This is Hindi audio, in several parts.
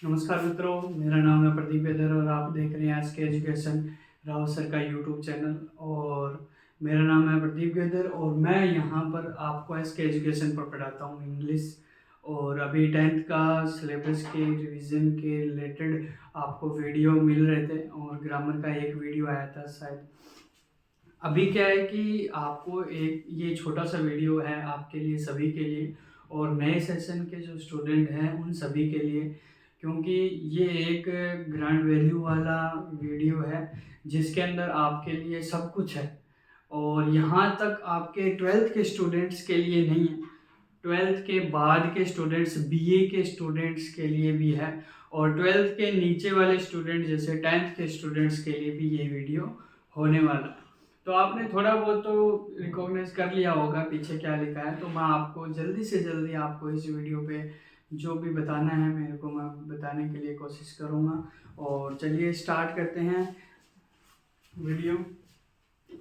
नमस्कार मित्रों, मेरा नाम है प्रदीप बेदर और आप देख रहे हैं एसके एजुकेशन राव सर का यूट्यूब चैनल। और मेरा नाम है प्रदीप बेदर और मैं यहाँ पर आपको एसके एजुकेशन पर पढ़ाता हूँ इंग्लिश। और अभी 10th का सिलेबस के रिवीजन के रिलेटेड आपको वीडियो मिल रहे थे और ग्रामर का एक वीडियो आया था शायद। अभी क्या है कि आपको एक ये छोटा सा वीडियो है आपके लिए, सभी के लिए और नए सेशन के जो स्टूडेंट हैं उन सभी के लिए, क्योंकि ये एक ग्रांड वैल्यू वाला वीडियो है जिसके अंदर आपके लिए सब कुछ है। और यहाँ तक आपके 12th के स्टूडेंट्स के लिए नहीं है, 12th के बाद के स्टूडेंट्स, बीए के स्टूडेंट्स के लिए भी है और 12th के नीचे वाले स्टूडेंट जैसे 10th के स्टूडेंट्स के लिए भी ये वीडियो होने वाला है। तो आपने थोड़ा बहुत तो रिकॉग्नाइज कर लिया होगा पीछे क्या लिखा है, तो मैं आपको जल्दी से जल्दी आपको इस वीडियो पे जो भी बताना है मेरे को मैं बताने के लिए कोशिश करूँगा। और चलिए स्टार्ट करते हैं वीडियो।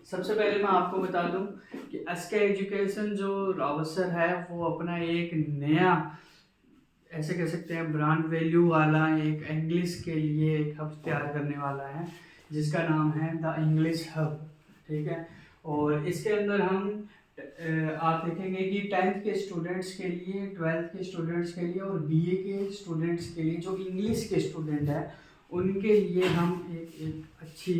सबसे पहले मैं आपको बता दूं कि एसके एजुकेशन जो रावत सर है वो अपना एक नया, ऐसे कह सकते हैं ब्रांड वैल्यू वाला एक इंग्लिश के लिए एक हब तैयार करने वाला है जिसका नाम है द इंग्लिश हब। ठीक है, और इसके अंदर हम आप देखेंगे कि 10th के स्टूडेंट्स के लिए, 12th के स्टूडेंट्स के लिए और बीए के स्टूडेंट्स के लिए, जो इंग्लिश के स्टूडेंट हैं उनके लिए हम एक अच्छी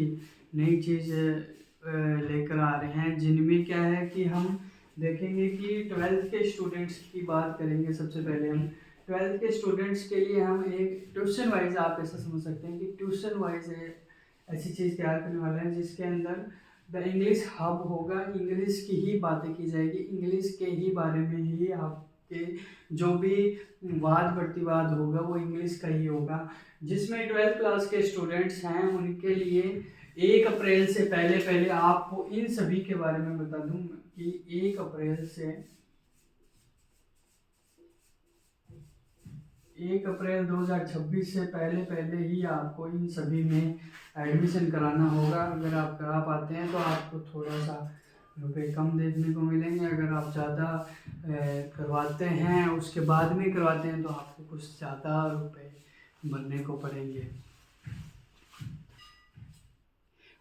नई चीज़ लेकर आ रहे हैं, जिनमें क्या है कि हम देखेंगे कि 12th के स्टूडेंट्स की बात करेंगे। सबसे पहले हम 12th के स्टूडेंट्स के लिए हम एक ट्यूशन वाइज, आप ऐसा समझ सकते हैं कि ट्यूशन वाइज ऐसी चीज़ तैयार करने वाले हैं जिसके अंदर द इंग्लिश हब होगा। इंग्लिश की ही बातें की जाएगी, इंग्लिश के ही बारे में ही आपके जो भी वाद प्रतिवाद होगा वो इंग्लिश का ही होगा। जिसमें 12th क्लास के स्टूडेंट्स हैं उनके लिए 1 अप्रैल से पहले पहले आपको इन सभी के बारे में बता दूं कि 1 अप्रैल से 1 अप्रैल 2026 से पहले पहले ही आपको इन सभी में एडमिशन कराना होगा। अगर आप करा पाते हैं तो आपको थोड़ा सा रुपए कम देखने को मिलेंगे, अगर आप ज़्यादा करवाते हैं उसके बाद में करवाते हैं तो आपको कुछ ज़्यादा रुपए भरने को पड़ेंगे।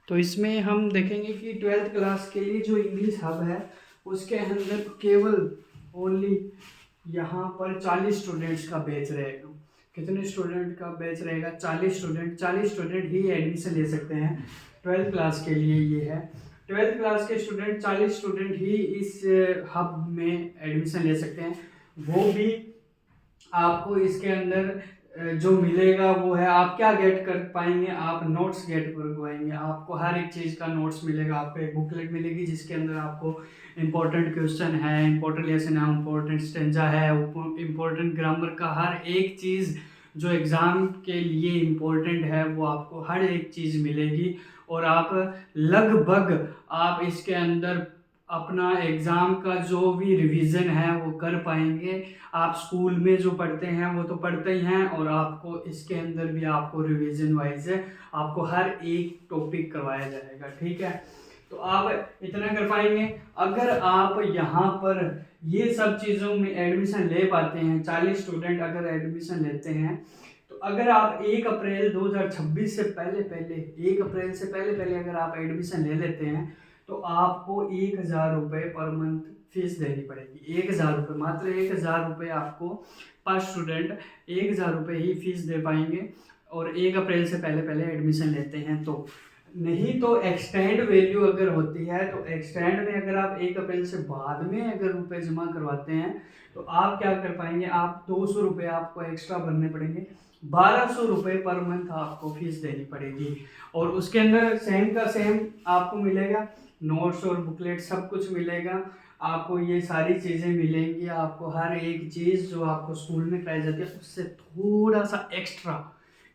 तो इसमें हम देखेंगे कि 12th क्लास के लिए जो इंग्लिश हब है उसके अंदर केवल ओनली यहाँ पर 40 स्टूडेंट्स का बैच रहेगा। कितने स्टूडेंट का बैच रहेगा? 40 स्टूडेंट। 40 स्टूडेंट ही एडमिशन ले सकते हैं 12th क्लास के लिए। ये है 12th क्लास के स्टूडेंट, 40 स्टूडेंट ही इस हब में एडमिशन ले सकते हैं। वो भी आपको इसके अंदर जो मिलेगा वो है, आप क्या गेट कर पाएंगे, आप नोट्स गेट कर पाएंगे। आपको हर एक चीज़ का नोट्स मिलेगा, आपको एक बुकलेट मिलेगी जिसके अंदर आपको इंपॉर्टेंट क्वेश्चन है, इंपॉर्टेंट लेसन है, इंपॉर्टेंट स्टेंजा है, इंपॉर्टेंट ग्रामर का हर एक चीज़ जो एग्ज़ाम के लिए इम्पोर्टेंट है वो आपको हर एक चीज़ मिलेगी। और आप लगभग आप इसके अंदर अपना एग्ज़ाम का जो भी रिवीजन है वो कर पाएंगे। आप स्कूल में जो पढ़ते हैं वो तो पढ़ते ही हैं और आपको इसके अंदर भी आपको रिवीजन वाइज आपको हर एक टॉपिक करवाया जाएगा। ठीक है, तो आप इतना कर पाएंगे। अगर आप यहाँ पर ये सब चीज़ों में एडमिशन ले पाते हैं, 40 स्टूडेंट अगर एडमिशन लेते हैं, तो अगर आप 1 अप्रैल 2026 से पहले पहले 1 अप्रैल से पहले पहले अगर आप एडमिशन ले लेते हैं तो आपको 1000 रुपये पर मंथ फीस देनी पड़ेगी। 1000 रुपये, मात्र 1000 रुपये आपको पर स्टूडेंट 1000 रुपये ही फीस दे पाएंगे और 1 अप्रैल से पहले पहले एडमिशन लेते हैं तो। नहीं तो एक्सटेंड वैल्यू अगर होती है तो एक्सटेंड में अगर आप 1 अप्रैल से बाद में अगर रुपए जमा करवाते हैं तो आप क्या कर पाएंगे, आप 200 रुपये आपको एक्स्ट्रा भरने पड़ेंगे, 1200 रुपये पर मंथ आपको फीस देनी पड़ेगी। और उसके अंदर सेम का सेम आपको मिलेगा, नोट्स और बुकलेट सब कुछ मिलेगा, आपको ये सारी चीज़ें मिलेंगी। आपको हर एक चीज़ जो आपको स्कूल में कराई जाती है उससे थोड़ा सा एक्स्ट्रा,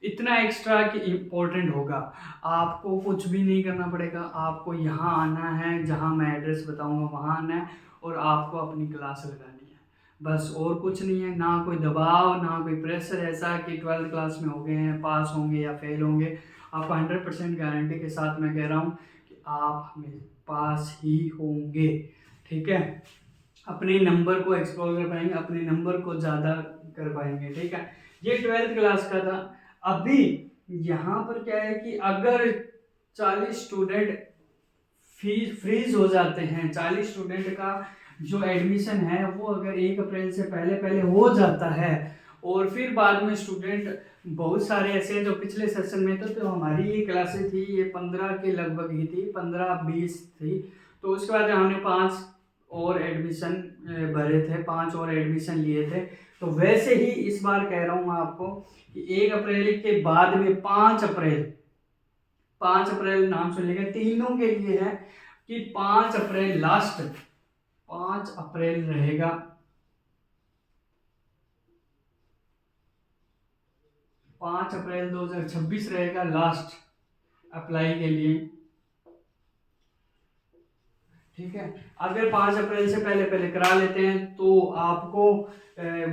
इतना एक्स्ट्रा कि इम्पोर्टेंट होगा। आपको कुछ भी नहीं करना पड़ेगा, आपको यहाँ आना है, जहाँ मैं एड्रेस बताऊँगा वहाँ आना है और आपको अपनी क्लास लगानी है, बस और कुछ नहीं है। ना कोई दबाव, ना कोई प्रेशर ऐसा कि 12th क्लास में हो गए हैं, पास होंगे या फेल होंगे। आपको 100% गारंटी के साथ मैं कह रहा हूँ कि आप हमें पास ही होंगे। ठीक है, अपने नंबर को एक्सप्लोर कर पाएंगे, अपने नंबर को ज़्यादा कर पाएंगे। ठीक है, ये 12th क्लास का था। अभी यहाँ पर क्या है कि अगर 40 स्टूडेंट फ्रीज हो जाते हैं, 40 स्टूडेंट का जो एडमिशन है वो अगर 1 अप्रैल से पहले पहले हो जाता है, और फिर बाद में स्टूडेंट बहुत सारे ऐसे हैं जो पिछले सेशन में तो हमारी ये क्लासेस थी, ये 15 के लगभग ही थी, 15-20 थी। तो उसके बाद हमने 5 और एडमिशन भरे थे, 5 और एडमिशन लिए थे। तो वैसे ही इस बार कह रहा हूँ आपको कि 1 अप्रैल के बाद में 5 अप्रैल नाम सुन लेगा, तीनों के लिए है कि 5 अप्रैल लास्ट, 5 अप्रैल रहेगा, 5 अप्रैल 2026 रहेगा लास्ट अप्लाई के लिए। ठीक है, अगर 5 अप्रैल से पहले पहले करा लेते हैं तो आपको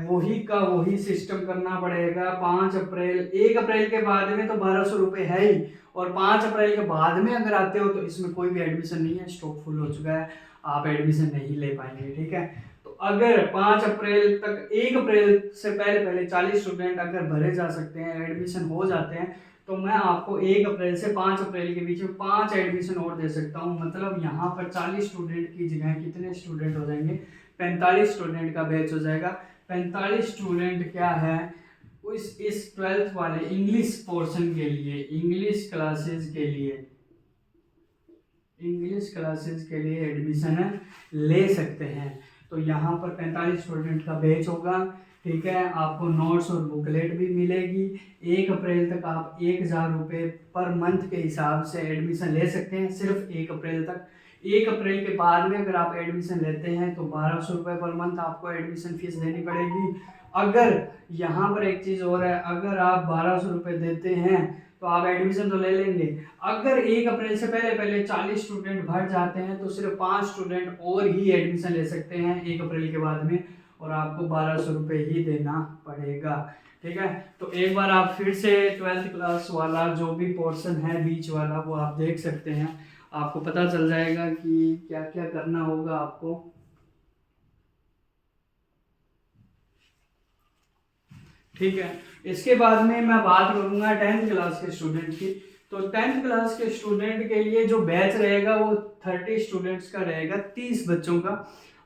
वही का वही सिस्टम करना पड़ेगा। 5 अप्रैल, 1 अप्रैल के बाद में तो 1200 रुपये है ही, और 5 अप्रैल के बाद में अगर आते हो तो इसमें कोई भी एडमिशन नहीं है, स्टॉक फुल हो चुका है, आप एडमिशन नहीं ले पाएंगे। ठीक है, तो अगर 5 अप्रैल तक, 1 अप्रैल से पहले पहले 40 स्टूडेंट अगर भरे जा सकते हैं, एडमिशन हो जाते हैं, तो मैं आपको 1 अप्रैल से 5 अप्रैल के बीच में 5 एडमिशन और दे सकता हूँ। मतलब यहाँ पर 40 स्टूडेंट की जगह कितने स्टूडेंट हो जाएंगे, 45 स्टूडेंट का बैच हो जाएगा। 45 स्टूडेंट क्या है, इस 12th वाले इंग्लिश पोर्शन के लिए, इंग्लिश क्लासेस के लिए एडमिशन ले सकते हैं। तो यहाँ पर 45 स्टूडेंट का बैच होगा। ठीक है, आपको नोट्स और बुकलेट भी मिलेगी। 1 अप्रैल तक आप 1000 रुपये पर मंथ के हिसाब से एडमिशन ले सकते हैं, सिर्फ 1 अप्रैल तक। 1 अप्रैल के बाद में अगर आप एडमिशन लेते हैं तो 1200 रुपये पर मंथ आपको एडमिशन फीस देनी पड़ेगी। अगर यहाँ पर एक चीज़ और है, अगर आप 1200 रुपये देते हैं तो आप एडमिशन तो ले लेंगे, अगर 1 अप्रैल से पहले पहले 40 स्टूडेंट भर जाते हैं तो सिर्फ 5 स्टूडेंट और ही एडमिशन ले सकते हैं 1 अप्रैल के बाद में, और आपको 1200 रुपये ही देना पड़ेगा। ठीक है, तो एक बार आप फिर से 12th क्लास वाला जो भी पोर्शन है बीच वाला वो आप देख सकते हैं, आपको पता चल जाएगा कि क्या क्या करना होगा आपको। ठीक है, इसके बाद में मैं बात करूंगा 10th क्लास के स्टूडेंट की। तो 10th क्लास के स्टूडेंट के लिए जो बैच रहेगा वो 30 स्टूडेंट्स का रहेगा, 30 बच्चों का,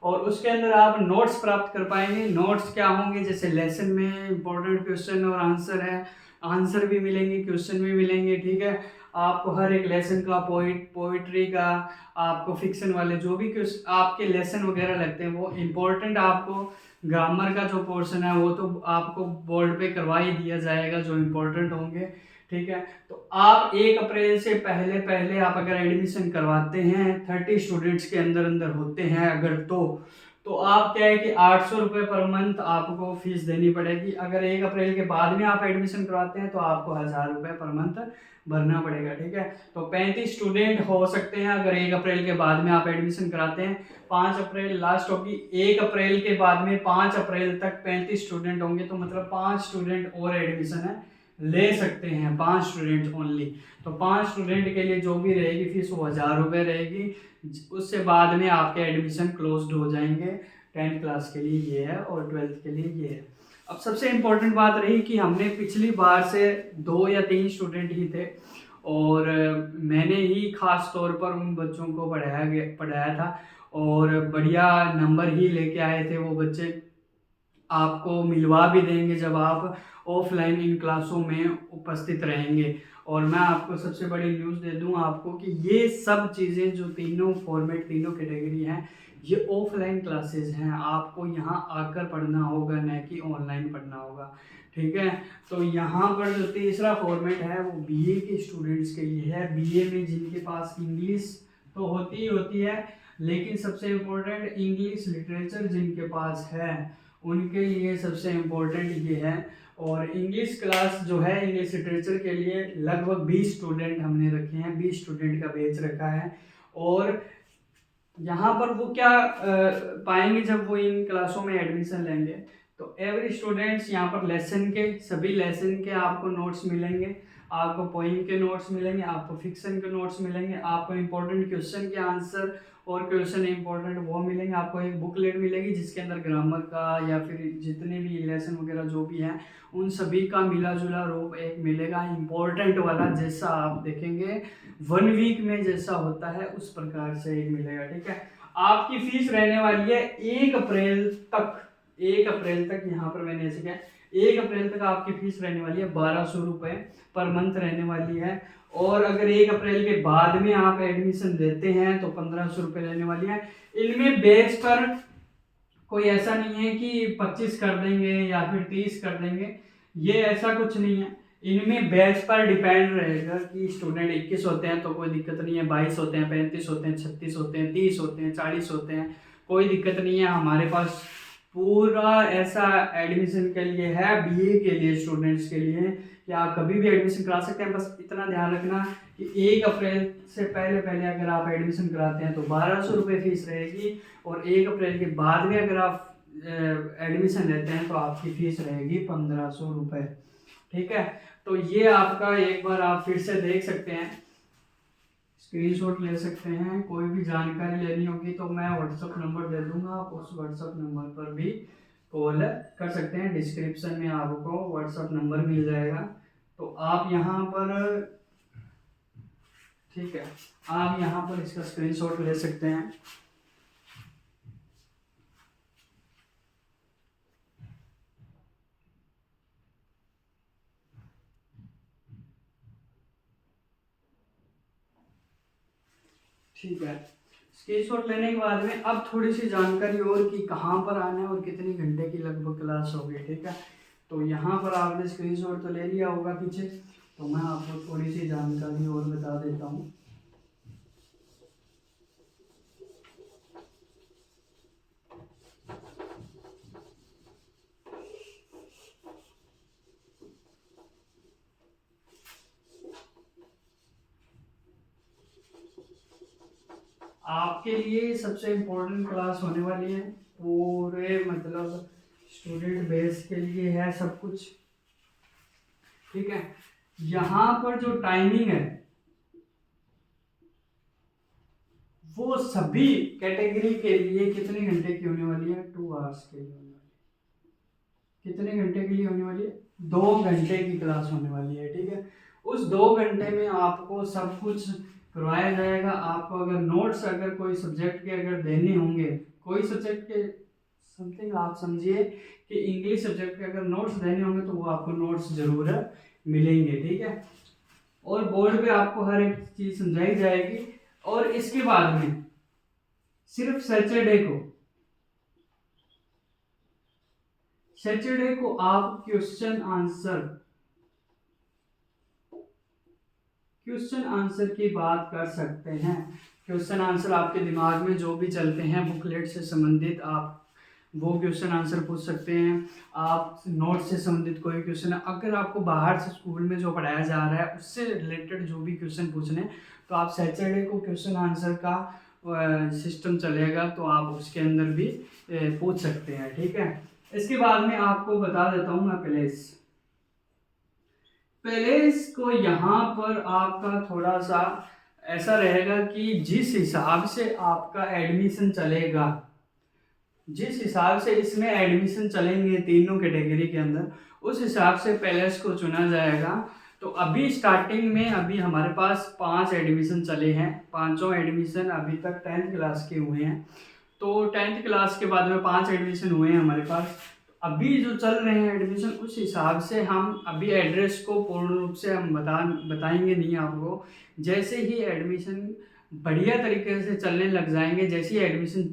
और उसके अंदर आप नोट्स प्राप्त कर पाएंगे। नोट्स क्या होंगे, जैसे लेसन में इंपॉर्टेंट क्वेश्चन और आंसर है, आंसर भी मिलेंगे, क्वेश्चन भी मिलेंगे। ठीक है, आपको हर एक लेसन का पोइट्री का, आपको फिक्शन वाले जो भी आपके लेसन वगैरह लगते हैं वो इम्पोर्टेंट, आपको ग्रामर का जो पोर्शन है वो तो आपको बोर्ड पे करवा ही दिया जाएगा जो इम्पोर्टेंट होंगे। ठीक है, तो आप 1 अप्रैल से पहले पहले आप अगर एडमिशन करवाते हैं, 30 स्टूडेंट्स के अंदर अंदर होते हैं अगर, तो आप क्या है कि 800 रुपये पर मंथ आपको फीस देनी पड़ेगी। अगर 1 अप्रैल के बाद में आप एडमिशन करवाते हैं तो आपको 1000 रुपये पर मंथ भरना पड़ेगा। ठीक है, तो 35 स्टूडेंट हो सकते हैं अगर 1 अप्रैल के बाद में आप एडमिशन कराते हैं। 5 अप्रैल लास्ट होगी, 1 अप्रैल के बाद में 5 अप्रैल तक 35 स्टूडेंट होंगे, तो मतलब 5 स्टूडेंट और एडमिशन है ले सकते हैं, 5 स्टूडेंट ओनली। तो 5 स्टूडेंट के लिए जो भी रहेगी फीस वो 1000 रुपये रहेगी, उससे बाद में आपके एडमिशन क्लोज्ड हो जाएंगे। 10th क्लास के लिए ये है और 12th के लिए ये है। अब सबसे इम्पोर्टेंट बात रही कि हमने पिछली बार से 2 या 3 स्टूडेंट ही थे, और मैंने ही खास तौर पर उन बच्चों को पढ़ाया था, और बढ़िया नंबर ही लेके आए थे वो बच्चे। आपको मिलवा भी देंगे जब आप ऑफलाइन इन क्लासों में उपस्थित रहेंगे। और मैं आपको सबसे बड़ी न्यूज़ दे दूं आपको कि ये सब चीज़ें जो तीनों फॉर्मेट, तीनों कैटेगरी हैं, ये ऑफलाइन क्लासेस हैं। आपको यहाँ आकर पढ़ना होगा, न कि ऑनलाइन पढ़ना होगा। ठीक है, तो यहाँ पर जो तीसरा फॉर्मेट है वो बीए के स्टूडेंट्स के लिए है। बीए में जिनके पास इंग्लिश तो होती ही होती है, लेकिन सबसे इम्पोर्टेंट इंग्लिश लिटरेचर जिनके पास है उनके लिए सबसे इम्पोर्टेंट ये है। और इंग्लिश क्लास जो है, इंग्लिश लिटरेचर के लिए लगभग 20 स्टूडेंट हमने रखे हैं, 20 स्टूडेंट का बैच रखा है। और यहाँ पर वो क्या पाएंगे जब वो इन क्लासों में एडमिशन लेंगे, तो एवरी स्टूडेंट्स यहाँ पर लेसन के, सभी लेसन के आपको नोट्स मिलेंगे, आपको पोइम के नोट्स मिलेंगे, आपको फिक्शन के नोट्स मिलेंगे, आपको इम्पोर्टेंट क्वेश्चन के आंसर और क्वेश्चन इंपॉर्टेंट वो मिलेंगे, आपको एक बुकलेट मिलेगी जिसके अंदर ग्रामर का या फिर जितने भी लेसन वगैरह जो भी हैं उन सभी का मिला जुला रूप एक मिलेगा इम्पोर्टेंट वाला, जैसा आप देखेंगे 1 वीक में जैसा होता है उस प्रकार से एक मिलेगा। ठीक है, आपकी फीस रहने वाली है 1 अप्रैल तक, 1 अप्रैल तक यहाँ पर मैंने ऐसे किया, 1 अप्रैल तक आपकी फीस रहने वाली है 1200 रुपये पर मंथ रहने वाली है। और अगर 1 अप्रैल के बाद में आप एडमिशन लेते हैं तो 1500 रुपये लेने वाली है। इनमें बैच पर कोई ऐसा नहीं है कि 25 कर देंगे या फिर 30 कर देंगे, ये ऐसा कुछ नहीं है। इनमें बैच पर डिपेंड रहेगा कि स्टूडेंट 21 होते हैं तो कोई दिक्कत नहीं है, 22 होते हैं, 35 होते हैं, 36 होते हैं, 30 होते हैं, 40 होते हैं, कोई दिक्कत नहीं है। हमारे पास पूरा ऐसा एडमिशन के लिए है, बीए के लिए स्टूडेंट्स के लिए, कि आप कभी भी एडमिशन करा सकते हैं। बस इतना ध्यान रखना कि 1 अप्रैल से पहले पहले अगर आप एडमिशन कराते हैं तो 1200 रुपये फीस रहेगी, और 1 अप्रैल के बाद में अगर आप एडमिशन लेते हैं तो आपकी फीस रहेगी 1500 रुपये। ठीक है, तो ये आपका एक बार आप फिर से देख सकते हैं, स्क्रीनशॉट ले सकते हैं। कोई भी जानकारी लेनी होगी तो मैं व्हाट्सअप नंबर दे दूंगा, आप उस व्हाट्सअप नंबर पर भी कॉल कर सकते हैं। डिस्क्रिप्शन में आपको व्हाट्सअप नंबर मिल जाएगा, तो आप यहाँ पर, ठीक है, आप यहाँ पर इसका स्क्रीनशॉट ले सकते हैं। ठीक है, स्क्रीनशॉट लेने के बाद में अब थोड़ी सी जानकारी और कि कहाँ पर आना है और कितनी घंटे की लगभग क्लास होगी। ठीक है, तो यहाँ पर आपने स्क्रीनशॉट तो ले लिया होगा पीछे, तो मैं आपको थोड़ी सी जानकारी और बता देता हूँ। आपके लिए सबसे इम्पोर्टेंट क्लास होने वाली है, पूरे मतलब स्टूडेंट बेस के लिए है सब कुछ। ठीक है, यहाँ पर जो टाइमिंग है वो सभी कैटेगरी के लिए कितने घंटे की होने वाली है, 2 आवर्स के लिए होने वाली है। कितने घंटे के लिए होने वाली है, 2 घंटे की क्लास होने वाली है। ठीक है, उस 2 घंटे में आपको सब कुछ करवाया जाएगा। आपको अगर नोट्स, अगर कोई सब्जेक्ट के अगर देने होंगे, कोई सब्जेक्ट के समथिंग आप समझिए कि इंग्लिश सब्जेक्ट के अगर नोट्स देने होंगे तो वो आपको नोट्स जरूर मिलेंगे। ठीक है, और बोर्ड पे आपको हर एक चीज़ समझाई जाएगी। और इसके बाद में सिर्फ सैटरडे को आप क्वेश्चन आंसर की बात कर सकते हैं। क्वेश्चन आंसर आपके दिमाग में जो भी चलते हैं बुकलेट से संबंधित, आप वो क्वेश्चन आंसर पूछ सकते हैं। आप नोट से संबंधित कोई क्वेश्चन, अगर आपको बाहर से स्कूल में जो पढ़ाया जा रहा है उससे रिलेटेड जो भी क्वेश्चन पूछने, तो आप सैटरडे को क्वेश्चन आंसर का सिस्टम चलेगा, तो आप उसके अंदर भी पूछ सकते हैं। ठीक है, इसके बाद में आपको बता देता हूँ मैं पैलेस को यहाँ पर आपका थोड़ा सा ऐसा रहेगा कि जिस हिसाब से आपका एडमिशन चलेगा, जिस हिसाब से इसमें एडमिशन चलेंगे तीनों कैटेगरी के अंदर, उस हिसाब से पैलेस को चुना जाएगा। तो अभी स्टार्टिंग में अभी हमारे पास 5 एडमिशन चले हैं, 5 एडमिशन अभी तक 10th क्लास के हुए हैं। तो 10th क्लास के बाद में 5 एडमिशन हुए हैं हमारे पास। अभी जो चल रहे हैं एडमिशन, उस हिसाब से हम अभी एड्रेस को पूर्ण रूप से हम बताएंगे नहीं आपको। जैसे ही एडमिशन बढ़िया तरीके से चलने लग जाएंगे, जैसे ही एडमिशन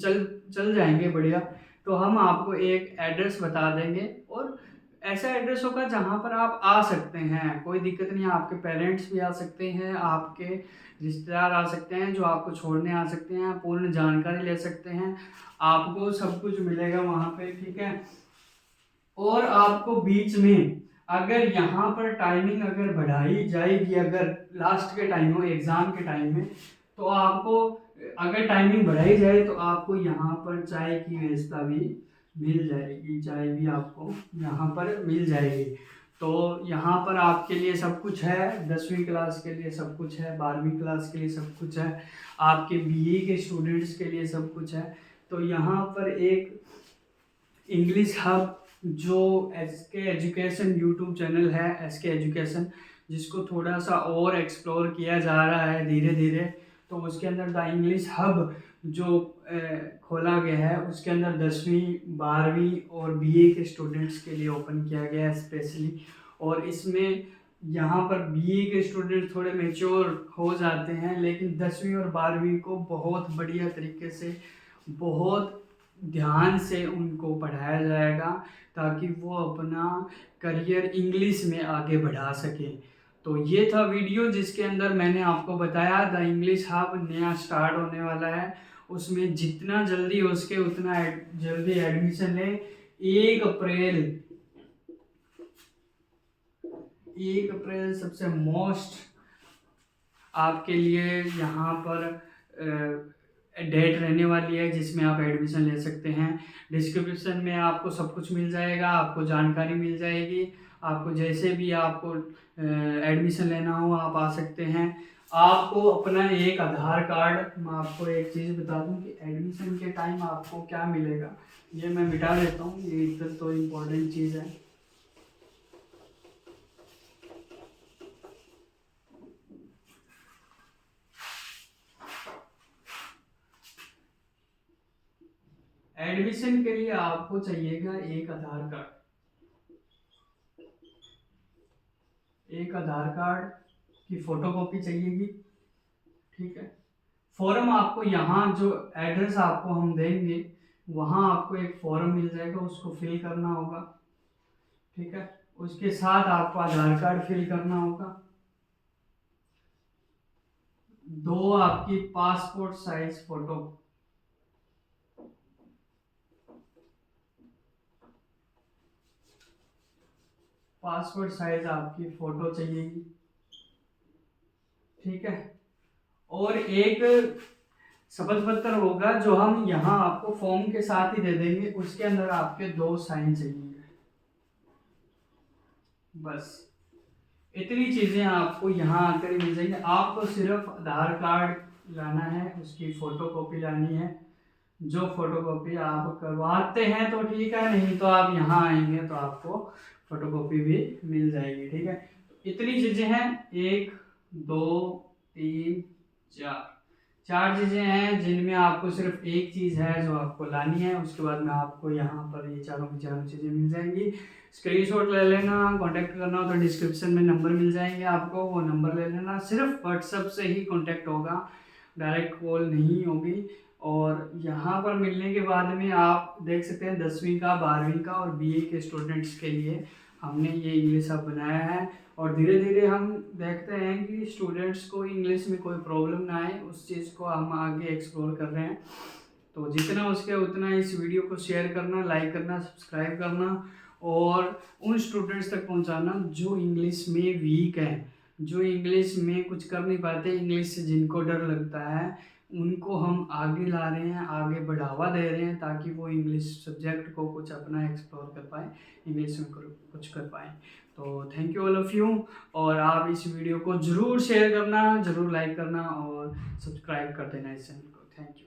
चल जाएंगे बढ़िया, तो हम आपको एक एड्रेस बता देंगे। और ऐसा एड्रेस होगा जहाँ पर आप आ सकते हैं, कोई दिक्कत नहीं है। आपके पेरेंट्स भी आ सकते हैं, आपके रिश्तेदार आ सकते हैं जो आपको छोड़ने आ सकते हैं, पूर्ण जानकारी ले सकते हैं, आपको सब कुछ मिलेगा वहाँ पे। ठीक है, और आपको बीच में अगर यहाँ पर टाइमिंग अगर बढ़ाई जाएगी, अगर लास्ट के टाइम हो एग्ज़ाम के टाइम में, तो आपको अगर टाइमिंग बढ़ाई जाए तो आपको यहाँ पर चाय की व्यवस्था भी मिल जाएगी, चाय भी आपको यहाँ पर मिल जाएगी। तो यहाँ पर आपके लिए सब कुछ है, 10वीं क्लास के लिए सब कुछ है, 12वीं क्लास के लिए सब कुछ है, आपके बीए के स्टूडेंट्स के लिए सब कुछ है। तो यहाँ पर एक इंग्लिश हब जो एसके एजुकेशन यूट्यूब चैनल है, एसके एजुकेशन, जिसको थोड़ा सा और एक्सप्लोर किया जा रहा है धीरे धीरे, तो उसके अंदर द इंग्लिश हब जो खोला गया है, उसके अंदर 10वीं 12वीं और बीए के स्टूडेंट्स के लिए ओपन किया गया है स्पेशली। और इसमें यहाँ पर बीए के स्टूडेंट थोड़े मेच्योर हो जाते हैं, लेकिन 10वीं और 12वीं को बहुत बढ़िया तरीके से, बहुत ध्यान से उनको पढ़ाया जाएगा, ताकि वो अपना करियर इंग्लिश में आगे बढ़ा सके। तो ये था वीडियो जिसके अंदर मैंने आपको बताया द इंग्लिश हब नया स्टार्ट होने वाला है, उसमें जितना जल्दी हो सके उतना जल्दी एडमिशन ले। 1 अप्रैल सबसे मोस्ट आपके लिए यहाँ पर डेट रहने वाली है जिसमें आप एडमिशन ले सकते हैं। डिस्क्रिप्शन में आपको सब कुछ मिल जाएगा, आपको जानकारी मिल जाएगी, आपको जैसे भी आपको एडमिशन लेना हो आप आ सकते हैं। आपको अपना एक आधार कार्ड, मैं आपको एक चीज़ बता दूं कि एडमिशन के टाइम आपको क्या मिलेगा, ये मैं मिटा देता हूँ, ये इधर तो इम्पोर्टेंट चीज़ है। एडमिशन के लिए आपको चाहिएगा एक आधार कार्ड, एक आधार कार्ड की फोटोकॉपी चाहिएगी, ठीक है। फॉर्म आपको यहाँ जो एड्रेस आपको हम देंगे वहाँ आपको एक फॉर्म मिल जाएगा, उसको फिल करना होगा, ठीक है। उसके साथ आपको आधार कार्ड फिल करना होगा, 2 आपकी passport size photo, passport size आपकी फोटो चाहिएगी, ठीक है। और एक शपथ पत्र होगा जो हम यहाँ आपको फॉर्म के साथ ही दे देंगे, उसके अंदर आपके 2 साइन चाहिए, बस इतनी चीज़ें आपको यहाँ आकर ही मिल जाएंगी। आपको सिर्फ आधार कार्ड लाना है, उसकी फ़ोटोकॉपी लानी है, जो फोटोकॉपी आप करवाते हैं तो ठीक है, नहीं तो आप यहाँ आएंगे तो आपको फोटोकॉपी भी मिल जाएगी, ठीक है। इतनी चीज़ें हैं, 1 2 3 4 चीज़ें हैं जिनमें आपको सिर्फ एक चीज़ है जो आपको लानी है, उसके बाद में आपको यहाँ पर ये चारों की चारों चीज़ें मिल जाएंगी। स्क्रीनशॉट ले लेना, कांटेक्ट करना हो तो डिस्क्रिप्शन में नंबर मिल जाएंगे आपको, वो नंबर ले लेना। सिर्फ व्हाट्सएप से ही कांटेक्ट होगा, डायरेक्ट कॉल नहीं होगी। और यहाँ पर मिलने के बाद में आप देख सकते हैं 10वीं का, 12वीं का और बीए के स्टूडेंट्स के लिए हमने ये इंग्लिश हब बनाया है। और धीरे धीरे हम देखते हैं कि स्टूडेंट्स को इंग्लिश में कोई प्रॉब्लम ना आए, उस चीज़ को हम आगे एक्सप्लोर कर रहे हैं। तो जितना हो सके उतना इस वीडियो को शेयर करना, लाइक करना, सब्सक्राइब करना और उन स्टूडेंट्स तक पहुंचाना जो इंग्लिश में वीक हैं, जो इंग्लिश में कुछ कर नहीं पाते, इंग्लिश से जिनको डर लगता है, उनको हम आगे ला रहे हैं, आगे बढ़ावा दे रहे हैं, ताकि वो इंग्लिश सब्जेक्ट को कुछ अपना एक्सप्लोर कर पाए, इंग्लिश में कुछ कर पाए। तो thank you all of you. और आप इस वीडियो को ज़रूर शेयर करना, ज़रूर लाइक करना और सब्सक्राइब कर देना इस चैनल को। Thank you.